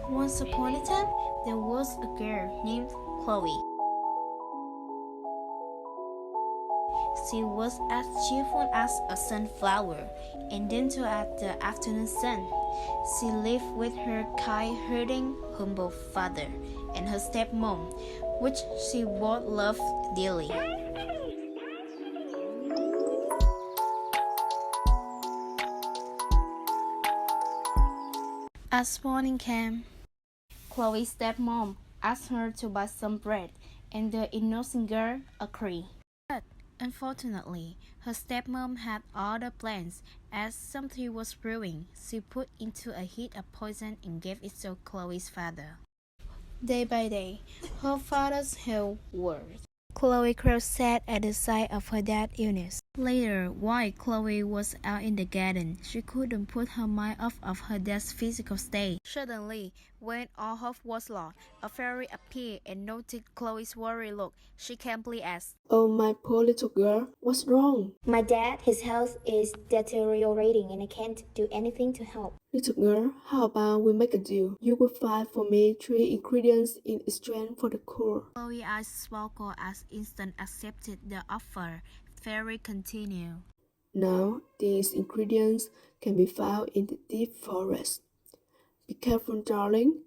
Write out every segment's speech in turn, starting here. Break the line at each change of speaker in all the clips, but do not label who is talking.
Once upon a time, there was a girl named Chloe. She was as cheerful as a sunflower, and gentle at the afternoon sun. She lived with her kind-hearted, humble father and her stepmom, which she both loved dearly. As morning came, Chloe's stepmom asked her to buy some bread, and the innocent girl agreed. But unfortunately, her stepmom had other plans. As something was brewing, she put into a heat of poison and gave it to Chloe's father. Day by day, her father's health worsened. Chloe grew sad at the sight of her dad's illness. Later, while Chloe was out in the garden, she couldn't put her mind off of her dad's physical state. Suddenly, when all hope was lost, a fairy appeared and noted Chloe's worried look. She calmly asked,
"Oh, my poor little girl, what's wrong?"
My dad, his health is deteriorating and I can't do anything to help.
"Little girl, how about we make a deal? You will find for me 3 ingredients in exchange for the cure."
Chloe's eyes sparkled as Instant accepted the offer. Fairy continued.
"Now, these ingredients can be found in the deep forest. Be careful, darling,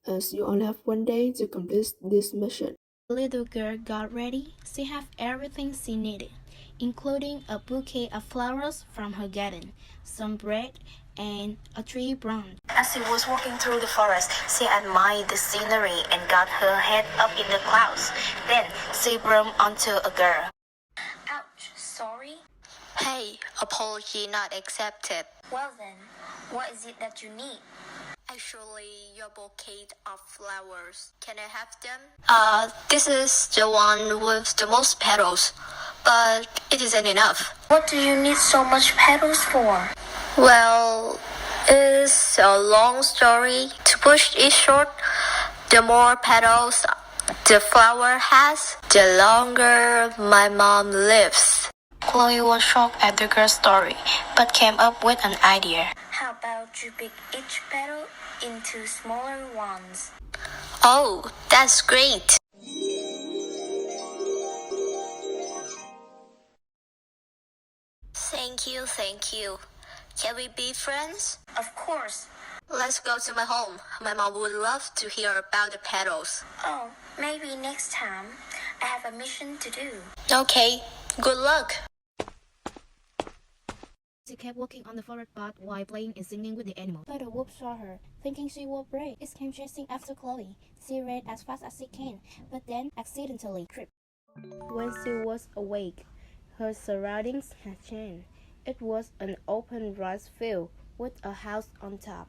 as you only have 1 day to complete this mission."
The little girl got ready. She had everything she needed, including a bouquet of flowers from her garden, some bread, and a tree branch. As she was walking through the forest, she admired the scenery and got her head up in the clouds. Then she bumped onto a girl.
Ouch, sorry?
Hey, apology not accepted.
Well then, what is it that you need?
Actually, your bouquet of flowers. Can I have them? This is the one with the most petals, but it isn't enough.
What do you need so much petals for?
Well, it's a long story. To push it short, the more petals the flower has, the longer my mom lives. Chloe was shocked at the girl's story, but came up with an idea.
How about you pick each petal into smaller ones?
Oh, that's great! Thank you. Can we be friends?
Of course.
Let's go to my home. My mom would love to hear about the petals.
Oh, maybe next time. I have a mission to do.
Okay, good luck.
She kept walking on the forest path while playing and singing with the animals. But the wolf saw her, thinking she was brave. It came chasing after Chloe. She ran as fast as she can, but then accidentally tripped. When she was awake, her surroundings had changed. It was an open rice field with a house on top.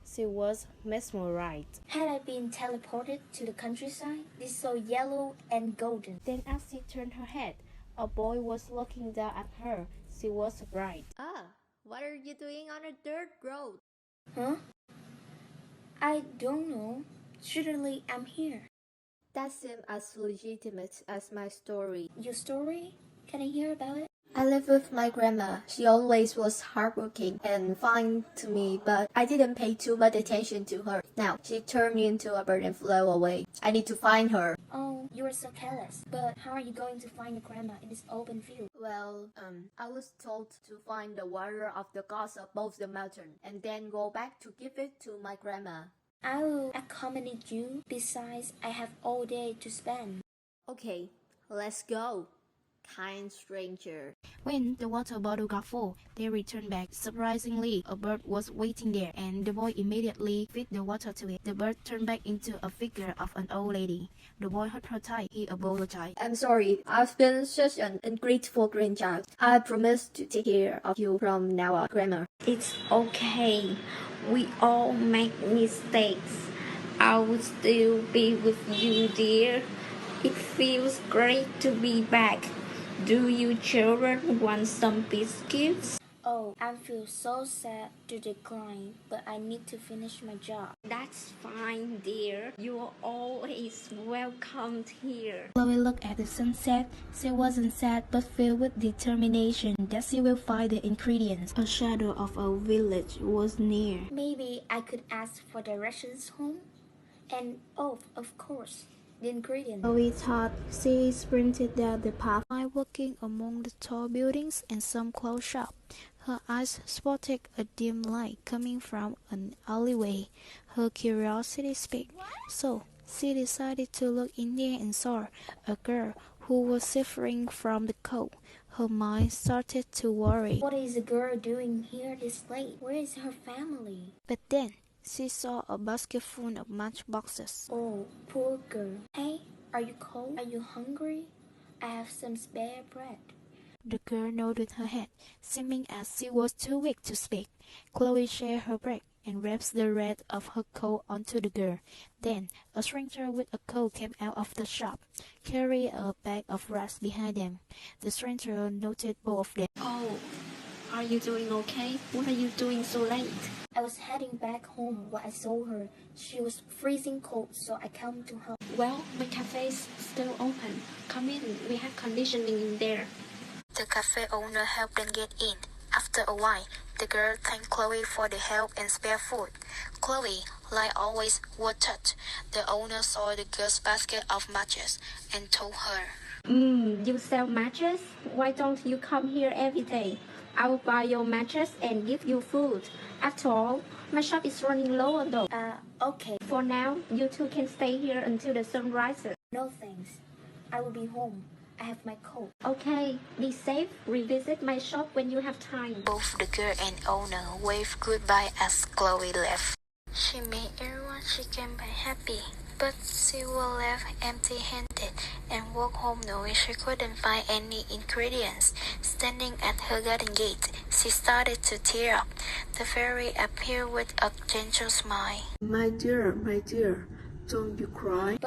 She was mesmerized.
Had I been teleported to the countryside? This so yellow and golden.
Then as she turned her head, a boy was looking down at her. She was surprised.
What are you doing on a dirt road?
Huh? I don't know. Surely I'm here.
That seems as legitimate as my story.
Your story? Can I hear about it?
I live with my grandma. She always was hardworking and fine to me, but I didn't pay too much attention to her. Now, she turned me into a bird and flew away. I need to find her.
Oh, you are so careless. But how are you going to find your grandma in this open field?
Well, I was told to find the water of the gods above the mountain and then go back to give it to my grandma.
I will accommodate you. Besides, I have all day to spend.
Okay, let's go. Kind stranger.
When the water bottle got full, they returned back. Surprisingly, a bird was waiting there, and the boy immediately fed the water to it. The bird turned back into a figure of an old lady. The boy held her tight. He apologized.
I'm sorry, I've been such an ungrateful grandchild. I promise to take care of you from now on, Grandma.
It's okay. We all make mistakes. I will still be with you, dear. It feels great to be back. Do you children want some biscuits?
Oh, I feel so sad to decline, but I need to finish my job.
That's fine, dear. You're always welcomed here.
Chloe looked at the sunset. She wasn't sad but filled with determination that she will find the ingredients. A shadow of a village was near.
Maybe I could ask for directions home? And oh, of course, the ingredients.
Chloe thought. She sprinted down the path, walking among the tall buildings and some clothes shop. Her eyes spotted a dim light coming from an alleyway. Her curiosity spoke, so she decided to look in there and saw a girl who was suffering from the cold. Her mind started to worry.
What is the girl doing here this late? Where is her family?
But then she saw a basket full of matchboxes.
Oh, poor girl. Hey, are you cold? Are you hungry? I have some spare bread.
The girl nodded her head, seeming as she was too weak to speak. Chloe shared her bread and wrapped the red of her coat onto the girl. Then a stranger with a coat came out of the shop, carrying a bag of rice behind them. The stranger noted both of them.
Oh, are you doing okay? What are you doing so late?
I was heading back home when I saw her. She was freezing cold, so I came to help.
Well, my cafe's still open. Come in, we have conditioning in there.
The cafe owner helped them get in. After a while, the girl thanked Chloe for the help and spare food. Chloe, like always, was touched. The owner saw the girl's basket of matches and told her,
You sell matches? Why don't you come here every day? I will buy your matches and give you food. After all, my shop is running low on those.
Okay.
For now, you two can stay here until the sun rises.
No thanks. I will be home. I have my coat.
Okay, be safe. Revisit my shop when you have time.
Both the girl and owner waved goodbye as Chloe left. She made everyone she came by happy, but she was left empty-handed and walked home knowing she couldn't find any ingredients. Standing at her garden gate, she started to tear up. The fairy appeared with a gentle smile.
My dear, don't you cry.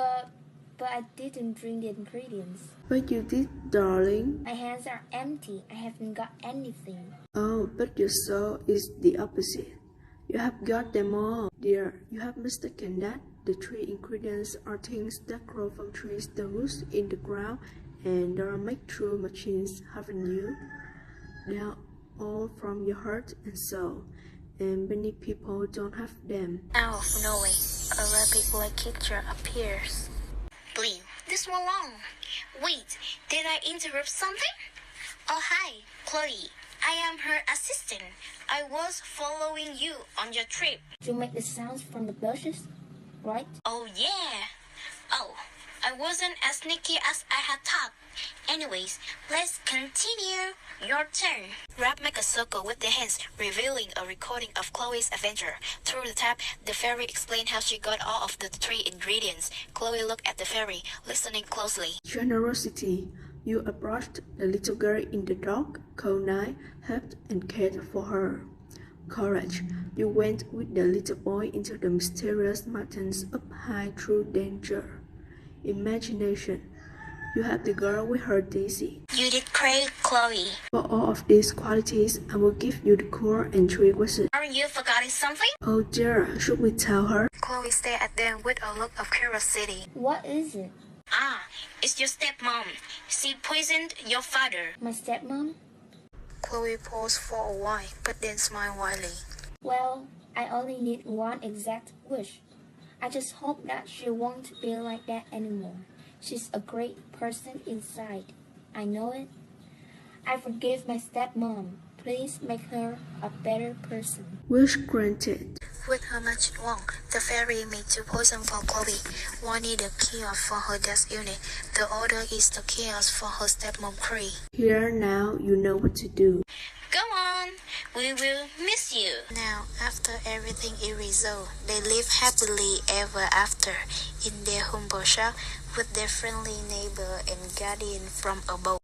But I didn't bring the ingredients.
But you did, darling.
My hands are empty. I haven't got anything.
Oh, but your soul is the opposite. You have got them all. Dear, you have mistaken that. The three ingredients are things that grow from trees, the roots in the ground, and they are made through machines, haven't you? They are all from your heart and soul, and many people don't have them.
Out of nowhere, a rabbit-like creature appears. Leave this one alone. Wait, did I interrupt something? Oh, hi, Chloe. I am her assistant. I was following you on your trip.
To make the sounds from the bushes, right?
Oh, yeah. Oh, I wasn't as sneaky as I had thought. Anyways, let's continue. Your turn. Rap make a circle with their hands, revealing a recording of Chloe's adventure. Through the tap, the fairy explained how she got all of the three ingredients. Chloe looked at the fairy, listening closely.
Generosity. You approached the little girl in the dark, cold night, helped and cared for her. Courage. You went with the little boy into the mysterious mountains up high through danger. Imagination. You helped the girl with her daisy.
You did great, Chloe.
For all of these qualities, I will give you the core and three wishes.
Aren't you forgetting something?
Oh dear, should we tell her?
Chloe stared at them with a look of curiosity.
What is it?
Ah, it's your stepmom. She poisoned your father.
My stepmom?
Chloe paused for a while, but then smiled widely.
Well, I only need one exact wish. I just hope that she won't be like that anymore. She's a great person inside. I know it. I forgive my stepmom. Please make her a better person.
Wish granted.
With her magic wand, the fairy made two poisons for Chloe. One is the cure for her death unit. The other is the cure for her stepmom Cree.
Here now, you know what to do.
Go on, we will miss you. Now, after everything is resolved, they live happily ever after in their humble shop with their friendly neighbor and guardian from above.